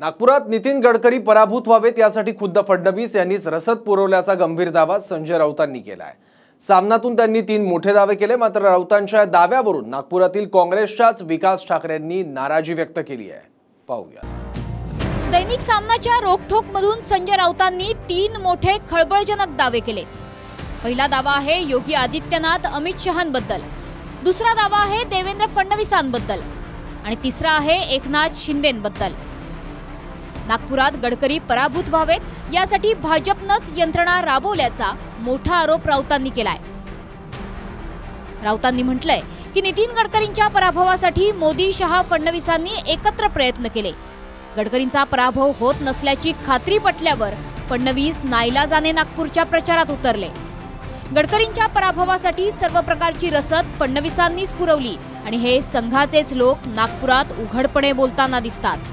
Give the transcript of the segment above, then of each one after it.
नागपुरात नितीन गडकरी पराभूत व्हावेत यासाठी खुद्द फडणवीस यांनीच रसद पुरवल्याचा गंभीर दावा संजय राऊतांनी केलाय। सामनातून त्यांनी 3 मोठे दावे केले, मात्र राऊतांच्या दाव्यावरून नागपुरातील काँग्रेसच्याच विकास ठाकरेंनी नाराजी व्यक्त केली आहे। पाहूया। दैनिक सामनाच्या रोखठोकमधून संजय राऊतांनी 3 मोठे खळबळजनक दावे केले। पहिला दावा आहे योगी आदित्यनाथ अमित शहांबद्दल, दुसरा दावा आहे देवेंद्र फडणवीसांबद्दल आणि तिसरा आहे एकनाथ शिंदेंबद्दल। नागपुरात गडकरी पराभूत व्हावेत यासाठी भाजपनंच यंत्रणा राबवल्याचा मोठा आरोप राऊतांनी केलाय। राऊतांनी म्हटलंय की नितीन गडकरींच्या पराभवासाठी मोदी, शहा, फडणवीसांनी एकत्र प्रयत्न केले। गडकरींचा पराभव होत नसल्याची खात्री पटल्यावर फडणवीस नाईलाजाने नागपूरच्या प्रचारात उतरले। गडकरींच्या पराभवासाठी सर्व प्रकारची रसद फडणवीसांनीच पुरवली आणि हे संघाचेच लोक नागपुरात उघडपणे बोलताना दिसतात।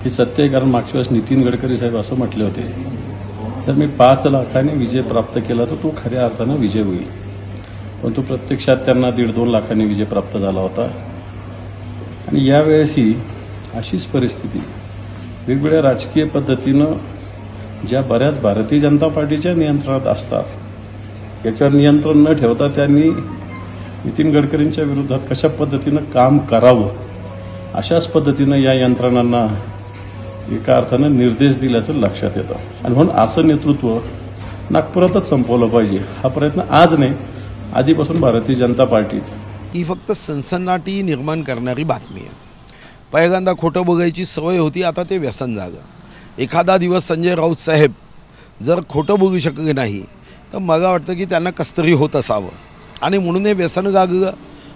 हे सत्य आहे, कारण मागच्या वेळेस नितीन गडकरी साहेब असं म्हटले होते, तर मी 5 लाखाने विजय प्राप्त केला तर तो खऱ्या अर्थानं विजय होईल, परंतु प्रत्यक्षात त्यांना 1.5-2 लाखांनी विजय प्राप्त झाला होता। आणि यावेळेसही अशीच परिस्थिती वेगवेगळ्या राजकीय पद्धतीनं ज्या बऱ्याच भारतीय जनता पार्टीच्या नियंत्रणात असतात याच्यावर नियंत्रण न ठेवता त्यांनी नितीन गडकरींच्या विरोधात कशा पद्धतीनं काम करावं अशाच पद्धतीनं या यंत्रणांना एका अर्थानं निर्देश दिल्याचं लक्षात येतं। आणि म्हणून असं नेतृत्व नागपुरातच संपवलं पाहिजे हा प्रयत्न आज नाही, आधीपासून भारतीय जनता पार्टीत ही फक्त सनसनाटी निर्माण करणारी बातमी आहे। पहिल्यांदा खोटं बघायची सवय होती, आता ते व्यसन झालं। एखादा दिवस संजय राऊत साहेब जर खोटं बोलू शकले नाही तर मला वाटतं की त्यांना कसतरी होत असावं आणि म्हणून हे व्यसन गागलं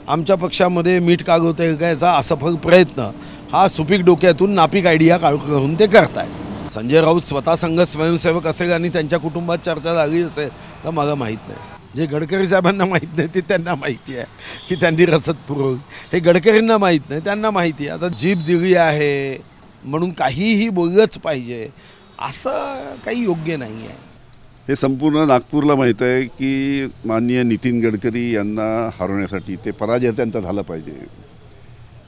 आमच्या पक्षामध्ये मीठ कागवता येईल का याचा असफल प्रयत्न हा सुपीक डोक्यातून नापीक आयडिया काढून ते करताय। संजय राऊत स्वतः संघ स्वयंसेवक असेल आणि त्यांच्या कुटुंबात चर्चा झाली असेल तर मला माहीत नाही। जे गडकरी साहेबांना माहीत नाही ते त्यांना माहिती आहे की त्यांनी रसद पुरवली, हे गडकरींना माहीत नाही, त्यांना माहिती आहे। आता जीप दिली आहे म्हणून काहीही बोललंच पाहिजे असं काही योग्य नाही आहे। हे संपूर्ण नागपूरला माहीत आहे की माननीय नितीन गडकरी यांना हरवण्यासाठी ते पराजय त्यांचा झाला पाहिजे,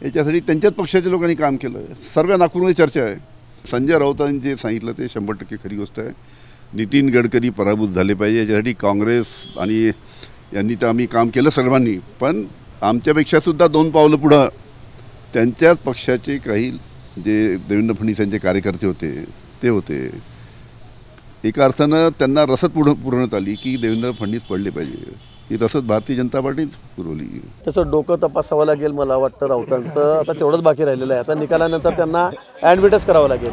याच्यासाठी त्यांच्याच पक्षाच्या लोकांनी काम केलं। सर्व नागपूरमध्ये चर्चा आहे। संजय राऊतांनी जे सांगितलं ते 100% खरी गोष्ट आहे। नितीन गडकरी पराभूत झाले पाहिजे याच्यासाठी काँग्रेस आणि यांनी तर आम्ही काम केलं सर्वांनी, पण आमच्यापेक्षासुद्धा 2 पावलं पुढं त्यांच्याच पक्षाचे काही जे देवेंद्र फडणवीस यांचे कार्यकर्ते होते ते होते। एका अर्थानं त्यांना रसद पुरवण्यात आली की देवेंद्र फडणवीस पडले पाहिजे, ही रसद भारतीय जनता पार्टीच पुरवली। त्याचं डोकं तपासावं लागेल मला वाटतं राऊतांचं, आता तेवढंच बाकी राहिलेलं आहे। आता निकालानंतर त्यांना ॲडव्हर्टाइज करावं लागेल।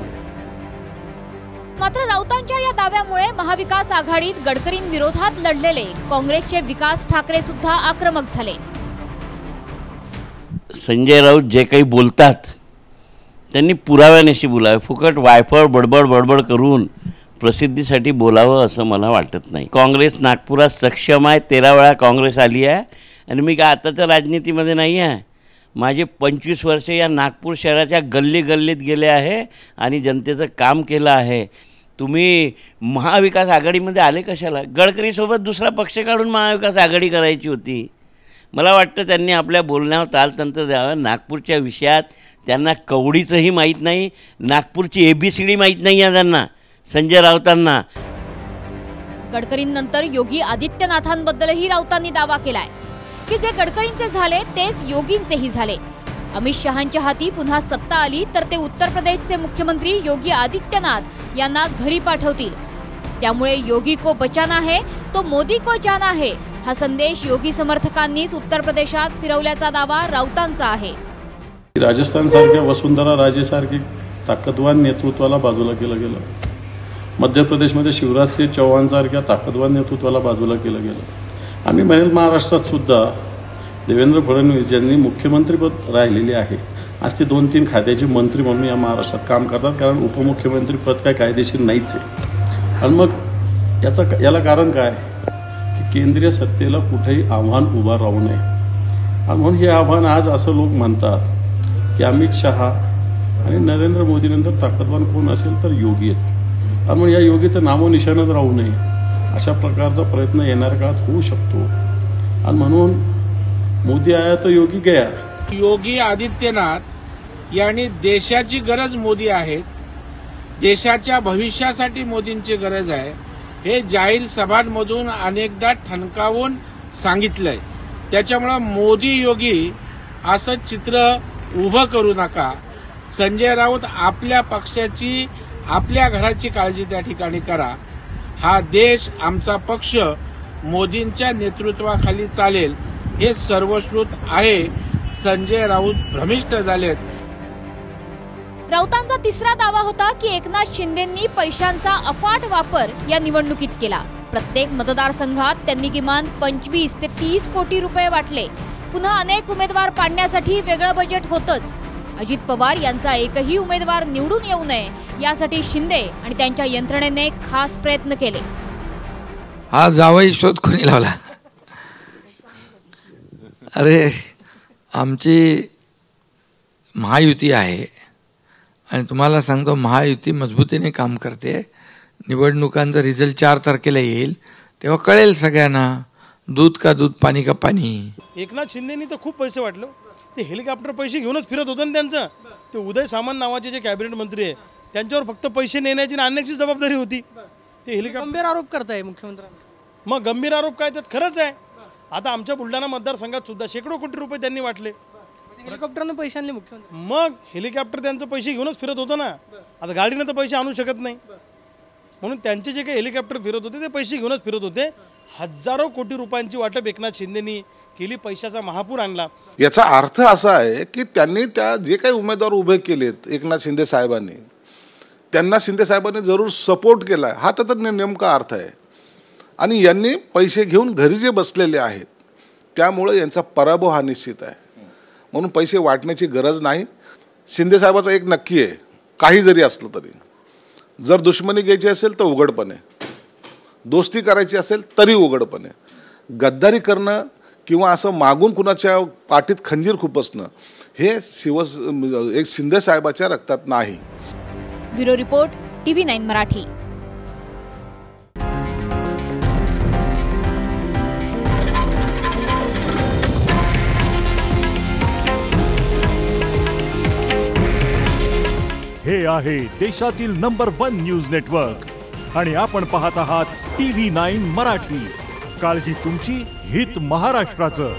मात्र राऊतांच्या या दाव्यामुळे महाविकास आघाडीत गडकरींविरोधात लढलेले काँग्रेसचे विकास ठाकरे सुद्धा आक्रमक झाले। संजय राऊत जे काही बोलतात त्यांनी पुराव्यानिशी बोलावे, फुकट वायफळ बडबड करून प्रसिद्धीसाठी बोलावं असं मला वाटत नाही। काँग्रेस नागपुरात सक्षम आहे, 13 वेळा काँग्रेस आली आहे आणि मी काय आताच्या राजनीतीमध्ये नाही आहे। माझे 25 वर्षे या नागपूर शहराच्या गल्लीत गेले आहे आणि जनतेचं काम केलं आहे। तुम्ही महाविकास आघाडीमध्ये आले कशाला? गडकरीसोबत दुसरा पक्ष काढून महाविकास आघाडी करायची होती। मला वाटतं त्यांनी आपल्या बोलण्यावर तालतंत्र द्यावं। नागपूरच्या विषयात त्यांना कवडीचंही माहीत नाही, नागपूरची ABCD माहीत नाही आहे त्यांना, संजय राऊतांना। गडकरींनंतर योगी आदित्यनाथांबद्दलही राऊतांनी दावा केलाय की जे गडकरींचे झाले तेच योगींचेही झाले। अमित शहांच्या हाती पुन्हा सत्ता आली तर ते उत्तर प्रदेशचे मुख्यमंत्री योगी आदित्यनाथ यांना घरी पाठवतील। त्यामुळे योगी को बचाना है तो मोदी को जाना है हा संदेश योगी समर्थकांनीच उत्तर प्रदेशात फिरवल्याचा दावा राऊतांचा आहे। राजस्थान सारख्या वसुंधरा राजेसारखे ताकदवान नेतृत्वाला बाजूला केलं गेलं, मध्य प्रदेशमध्ये शिवराज सिंह चौहान सारख्या ताकदवान नेतृत्वाला बाजूला केलं गेलं। आम्ही म्हणेल महाराष्ट्रात सुद्धा देवेंद्र फडणवीस ज्यांनी मुख्यमंत्रीपद राहिलेले आहे, आज ते 2-3 खात्याचे मंत्री म्हणून या महाराष्ट्रात काम करतात, कारण उपमुख्यमंत्रीपद काय कायदेशीर नाहीच आहे। आणि मग याला कारण काय की केंद्रीय सत्तेला कुठेही आव्हान उभा राहू नये, आणि म्हणून हे आव्हान आज असं लोक म्हणतात की अमित शहा आणि नरेंद्र मोदीनंतर ताकदवान कोण असेल तर योगी आहेत, आणि म्हणून या योगीचं नामोनिशाणच राहू नये अशा प्रकारचा प्रयत्न येणाऱ्या काळात होऊ शकतो। आणि म्हणून मोदी आया तो योगी गया। योगी आदित्यनाथ यांनी देशाची गरज मोदी आहेत, देशाच्या भविष्यासाठी मोदींची गरज आहे, हे जाहीर सभांमधून अनेकदा ठणकावून सांगितलंय. त्याच्यामुळे मोदी योगी असं चित्र उभं करू नका. संजय राऊत आपल्या पक्षाची, आपल्या घराची काळजी त्या ठिकाणी करा. हा देश, आमचा पक्ष मोदींच्या नेतृत्वाखाली चालेल हे सर्वश्रुत आहे. संजय राऊत भ्रमिष्ट झालेत. राऊतांचा तिसरा दावा होता की एकनाथ शिंदेंनी पैशांचा अफाट वापर या निवडणुकीत केला. प्रत्येक मतदारसंघात त्यांनी किमान 25 ते 30 कोटी रुपये वाटले. पुन्हा अनेक उमेदवार पाडण्यासाठी वेगळं बजेट होतंच. अजित पवार यांचा एकही उमेदवार निवडून येऊ नये यासाठी शिंदे आणि त्यांच्या यंत्रणेने खास प्रयत्न केले. हा जावई शोध कोणी लावला? अरे, आमची महायुती आहे आणि तुम्हाला सांगतो महायुती मजबूतीने काम करते. निवडणुकांचा रिझल्ट 4 तारखेला येईल तेव्हा कळेल सगळ्यांना, दूध का दूध, पाणी का पाणी. एकनाथ शिंदेनी तर खूप पैसे वाटलं. ते हेलिकॉप्टर पैसे घेऊनच फिरत होतं ना त्यांचं. ते उदय सामंत नावाचे जे कॅबिनेट मंत्री आहे त्यांच्यावर फक्त पैसे नेण्याची आणि आणण्याची जबाबदारी होती. ते हेलिकॉप्टर गंभीर आरोप करताय मुख्यमंत्र्यांना. मग गंभीर आरोप काय, त्यात खरंच आहे. आता आमच्या बुलढाणा मतदारसंघात सुद्धा शेकडो कोटी रुपये त्यांनी वाटले. हेलिकॉप्टरनं पैसे आणले मुख्यमंत्री. मग हेलिकॉप्टर त्यांचं पैसे घेऊनच फिरत होतं ना. आता गाडीनं तर पैसे आणू शकत नाही, म्हणून त्यांचे जे काही हेलिकॉप्टर फिरत होते ते पैसे घेऊनच फिरत होते. हजारो कोटी रुपयांची वाटप एकनाथ शिंदेनी केली, पैशाचा महापूर आणला. याचा अर्थ असा आहे की त्यांनी त्या जे काही उमेदवार उभे केलेत एकनाथ शिंदे साहेबांनी, त्यांना शिंदे साहेबांनी जरूर सपोर्ट केला, हा तर नेमका अर्थ आहे. आणि यांनी पैसे घेऊन घरी जे बसलेले आहेत त्यामुळे यांचा पराभव हा निश्चित आहे. म्हणून पैसे वाटण्याची गरज नाही. शिंदे साहेबाचं एक नक्की आहे, काही जरी असलं तरी, जर दुश्मनी घ्यायची असेल तर उघडपणे, दोस्ती करायची असेल तरी उघडपणे, गद्दारी करणं किंवा असं मागून कुणाच्या पाठीत खंजीर खुपसणं हे एक शिंदे साहेबाच्या रक्तात नाही. Bureau report, TV9 Marathi. हे आहे देशातील नंबर 1 न्यूज नेटवर्क आणि आपण पाहत आहात TV9 मराठी. काळजी तुमची, हित महाराष्ट्राचं.